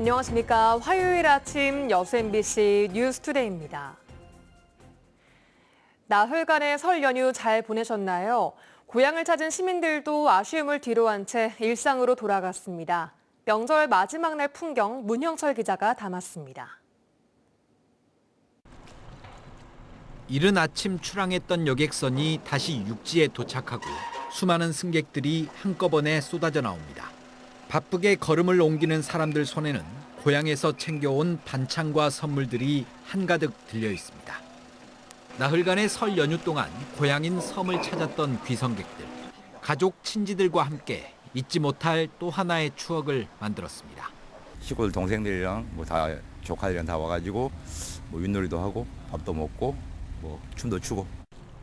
안녕하십니까. 화요일 아침 여수 MBC 뉴스투데이입니다. 나흘간의 설 연휴 잘 보내셨나요? 고향을 찾은 시민들도 아쉬움을 뒤로한 채 일상으로 돌아갔습니다. 명절 마지막 날 풍경 문형철 기자가 담았습니다. 이른 아침 출항했던 여객선이 다시 육지에 도착하고 수많은 승객들이 한꺼번에 쏟아져 나옵니다. 바쁘게 걸음을 옮기는 사람들 손에는 고향에서 챙겨온 반찬과 선물들이 한가득 들려 있습니다. 나흘간의 설 연휴 동안 고향인 섬을 찾았던 귀성객들. 가족, 친지들과 함께 잊지 못할 또 하나의 추억을 만들었습니다. 식구들 동생들이랑 다 조카들이랑 다 와가지고 윷놀이도 하고 밥도 먹고 춤도 추고.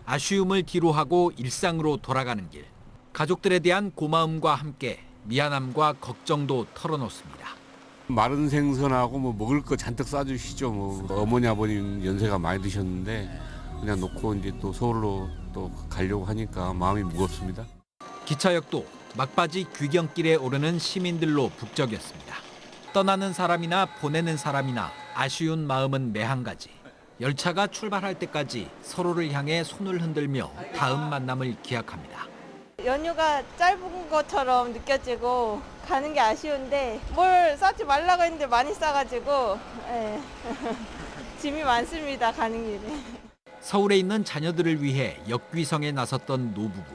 아쉬움을 뒤로하고 일상으로 돌아가는 길. 가족들에 대한 고마움과 함께 미안함과 걱정도 털어놓습니다. 마른 생선하고 먹을 거 잔뜩 싸주시죠. 어머니 아버님 연세가 많이 드셨는데 그냥 놓고 이제 또 서울로 또 가려고 하니까 마음이 무겁습니다. 기차역도 막바지 귀경길에 오르는 시민들로 북적였습니다. 떠나는 사람이나 보내는 사람이나 아쉬운 마음은 매한 가지. 열차가 출발할 때까지 서로를 향해 손을 흔들며 다음 만남을 기약합니다. 연휴가 짧은 것처럼 느껴지고 가는 게 아쉬운데 뭘 싸지 말라고 했는데 많이 싸가지고 짐이 많습니다, 가는 길에. 서울에 있는 자녀들을 위해 역귀성에 나섰던 노부부.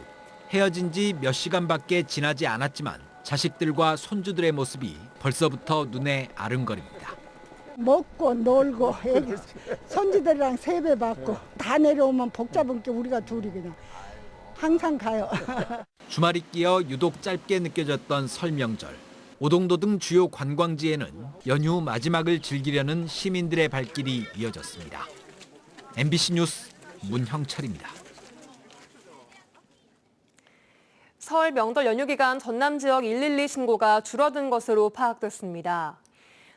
헤어진 지 몇 시간밖에 지나지 않았지만 자식들과 손주들의 모습이 벌써부터 눈에 아른거립니다. 먹고 놀고 애기 손주들이랑 세배 받고 다 내려오면 복 잡은 게 우리가 둘이 그냥 항상 가요. 주말이 끼어 유독 짧게 느껴졌던 설 명절. 오동도 등 주요 관광지에는 연휴 마지막을 즐기려는 시민들의 발길이 이어졌습니다. MBC 뉴스 문형철입니다. 설 명절 연휴 기간 전남 지역 112 신고가 줄어든 것으로 파악됐습니다.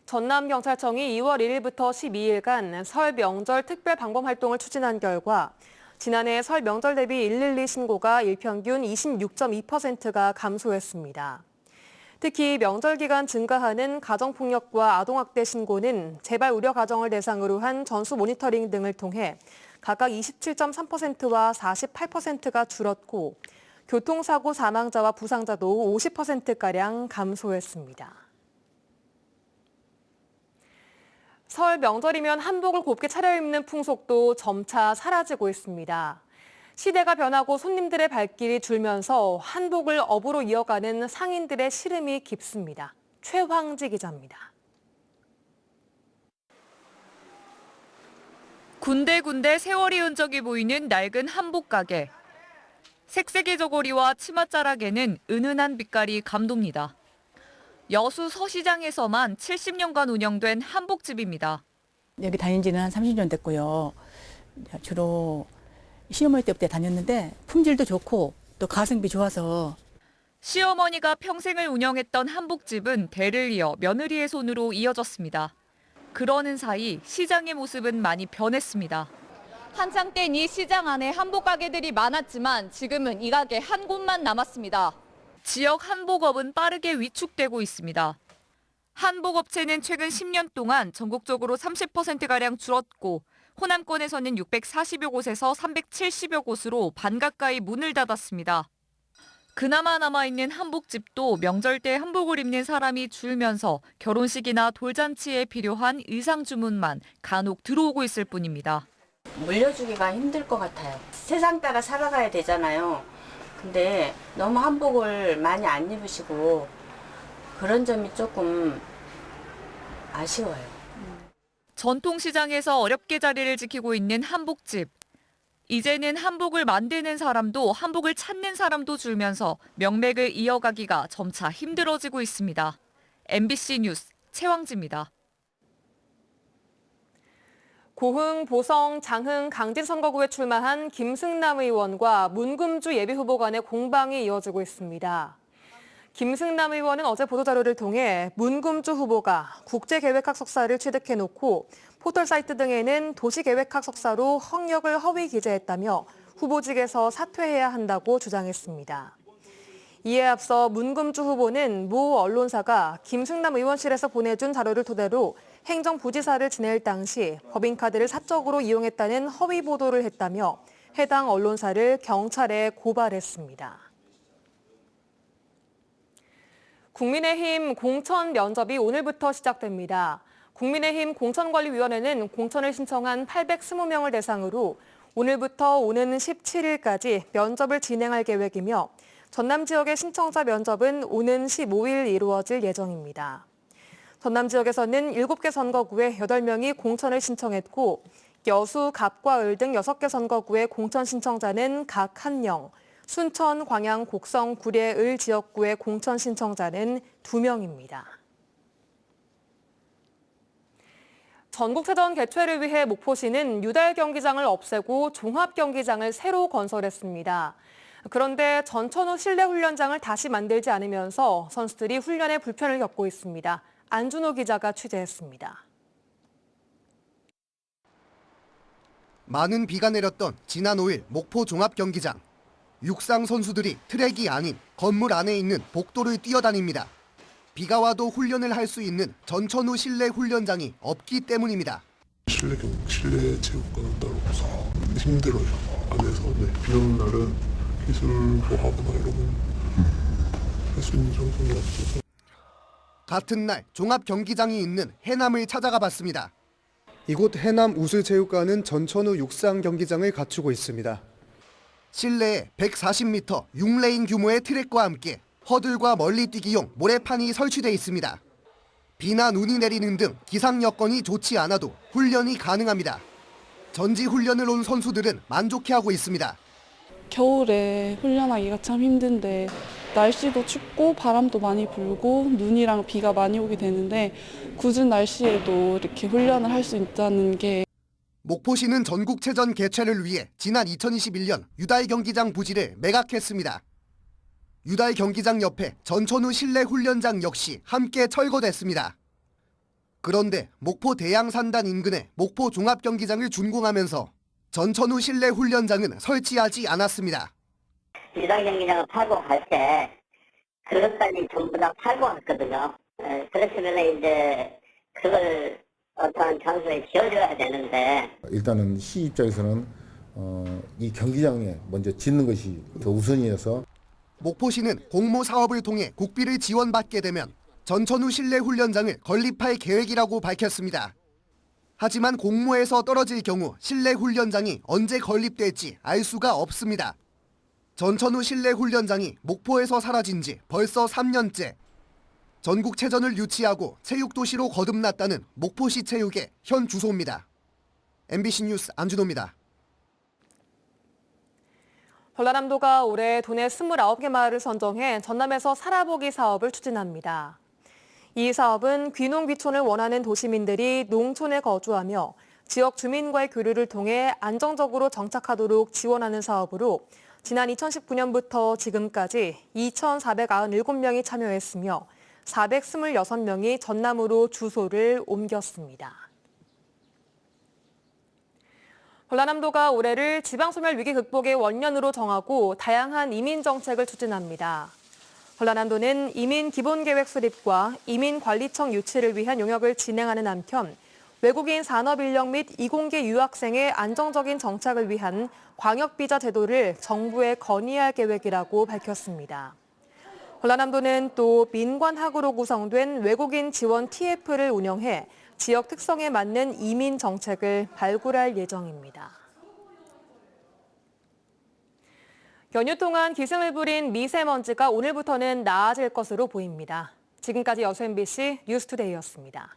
전남경찰청이 2월 1일부터 12일간 설 명절 특별 방범 활동을 추진한 결과 지난해 설 명절 대비 112 신고가 일평균 26.2%가 감소했습니다. 특히 명절 기간 증가하는 가정폭력과 아동학대 신고는 재발 우려 가정을 대상으로 한 전수 모니터링 등을 통해 각각 27.3%와 48%가 줄었고 교통사고 사망자와 부상자도 50%가량 감소했습니다. 설 명절이면 한복을 곱게 차려입는 풍속도 점차 사라지고 있습니다. 시대가 변하고 손님들의 발길이 줄면서 한복을 업으로 이어가는 상인들의 시름이 깊습니다. 최황지 기자입니다. 군데군데 세월이 흔적이 보이는 낡은 한복 가게. 색색의 저고리와 치맛자락에는 은은한 빛깔이 감돕니다. 여수 서시장에서만 70년간 운영된 한복집입니다. 여기 다닌 지는 한 30년 됐고요. 주로 시어머니 때부터 다녔는데 품질도 좋고 또 가성비 좋아서. 시어머니가 평생을 운영했던 한복집은 대를 이어 며느리의 손으로 이어졌습니다. 그러는 사이 시장의 모습은 많이 변했습니다. 한창 땐 이 시장 안에 한복 가게들이 많았지만 지금은 이 가게 한 곳만 남았습니다. 지역 한복업은 빠르게 위축되고 있습니다. 한복업체는 최근 10년 동안 전국적으로 30%가량 줄었고 호남권에서는 640여 곳에서 370여 곳으로 반 가까이 문을 닫았습니다. 그나마 남아있는 한복집도 명절 때 한복을 입는 사람이 줄면서 결혼식이나 돌잔치에 필요한 의상 주문만 간혹 들어오고 있을 뿐입니다. 물려주기가 힘들 것 같아요. 세상 따라 살아가야 되잖아요. 근데 너무 한복을 많이 안 입으시고 그런 점이 조금 아쉬워요. 전통시장에서 어렵게 자리를 지키고 있는 한복집. 이제는 한복을 만드는 사람도 한복을 찾는 사람도 줄면서 명맥을 이어가기가 점차 힘들어지고 있습니다. MBC 뉴스 최황지입니다. 고흥, 보성, 장흥, 강진 선거구에 출마한 김승남 의원과 문금주 예비후보 간의 공방이 이어지고 있습니다. 김승남 의원은 어제 보도자료를 통해 문금주 후보가 국제계획학 석사를 취득해놓고 포털사이트 등에는 도시계획학 석사로 학력을 허위 기재했다며 후보직에서 사퇴해야 한다고 주장했습니다. 이에 앞서 문금주 후보는 모 언론사가 김승남 의원실에서 보내준 자료를 토대로 행정부지사를 지낼 당시 법인카드를 사적으로 이용했다는 허위 보도를 했다며 해당 언론사를 경찰에 고발했습니다. 국민의힘 공천 면접이 오늘부터 시작됩니다. 국민의힘 공천관리위원회는 공천을 신청한 820명을 대상으로 오늘부터 오는 17일까지 면접을 진행할 계획이며 전남 지역의 신청자 면접은 오는 15일 이루어질 예정입니다. 전남 지역에서는 7개 선거구에 8명이 공천을 신청했고 여수, 갑과 을 등 6개 선거구의 공천 신청자는 각 1명, 순천, 광양, 곡성, 구례, 을 지역구의 공천 신청자는 2명입니다. 전국체전 개최를 위해 목포시는 유달 경기장을 없애고 종합 경기장을 새로 건설했습니다. 그런데 전천후 실내 훈련장을 다시 만들지 않으면서 선수들이 훈련에 불편을 겪고 있습니다. 안준호 기자가 취재했습니다. 많은 비가 내렸던 지난 5일 목포 종합경기장. 육상 선수들이 트랙이 아닌 건물 안에 있는 복도를 뛰어다닙니다. 비가 와도 훈련을 할 수 있는 전천후 실내 훈련장이 없기 때문입니다. 실내 체육관은 따로 없어 힘들어요. 안에서 비 오는 날은 기술 뭐 하거나 이러면 할 수 있는 정도는 없어서. 같은 날 종합경기장이 있는 해남을 찾아가 봤습니다. 이곳 해남 우슬체육관은 전천후 육상 경기장을 갖추고 있습니다. 실내에 140m 6레인 규모의 트랙과 함께 허들과 멀리뛰기용 모래판이 설치돼 있습니다. 비나 눈이 내리는 등 기상 여건이 좋지 않아도 훈련이 가능합니다. 전지 훈련을 온 선수들은 만족해하고 있습니다. 겨울에 훈련하기가 참 힘든데 날씨도 춥고 바람도 많이 불고 눈이랑 비가 많이 오게 되는데 굳은 날씨에도 이렇게 훈련을 할 수 있다는 게 목포시는 전국체전 개최를 위해 지난 2021년 유달 경기장 부지를 매각했습니다. 유달 경기장 옆에 전천후 실내 훈련장 역시 함께 철거됐습니다. 그런데 목포 대양산단 인근에 목포 종합경기장을 준공하면서 전천후 실내 훈련장은 설치하지 않았습니다. 유달 경기장을 팔고 갈 때 그것까지 전부 다 팔고 왔거든요. 그렇으면 이제 그걸 어떠한 장소에 지어줘야 되는데 일단은 시 입장에서는 이 경기장에 먼저 짓는 것이 더 우선이어서 목포시는 공모 사업을 통해 국비를 지원받게 되면 전천후 실내 훈련장을 건립할 계획이라고 밝혔습니다. 하지만 공모에서 떨어질 경우 실내 훈련장이 언제 건립될지 알 수가 없습니다. 전천후 실내 훈련장이 목포에서 사라진 지 벌써 3년째. 전국체전을 유치하고 체육도시로 거듭났다는 목포시 체육의 현 주소입니다. MBC 뉴스 안준호입니다. 전라남도가 올해 도내 29개 마을을 선정해 전남에서 살아보기 사업을 추진합니다. 이 사업은 귀농 귀촌을 원하는 도시민들이 농촌에 거주하며 지역 주민과의 교류를 통해 안정적으로 정착하도록 지원하는 사업으로 지난 2019년부터 지금까지 2,497명이 참여했으며 426명이 전남으로 주소를 옮겼습니다. 전라남도가 올해를 지방소멸 위기 극복의 원년으로 정하고 다양한 이민 정책을 추진합니다. 전라남도는 이민 기본계획 수립과 이민관리청 유치를 위한 용역을 진행하는 한편 외국인 산업인력 및 이공계 유학생의 안정적인 정착을 위한 광역비자 제도를 정부에 건의할 계획이라고 밝혔습니다. 전라남도는 또 민관학으로 구성된 외국인 지원 TF를 운영해 지역 특성에 맞는 이민 정책을 발굴할 예정입니다. 연휴 동안 기승을 부린 미세먼지가 오늘부터는 나아질 것으로 보입니다. 지금까지 여수 MBC 뉴스투데이였습니다.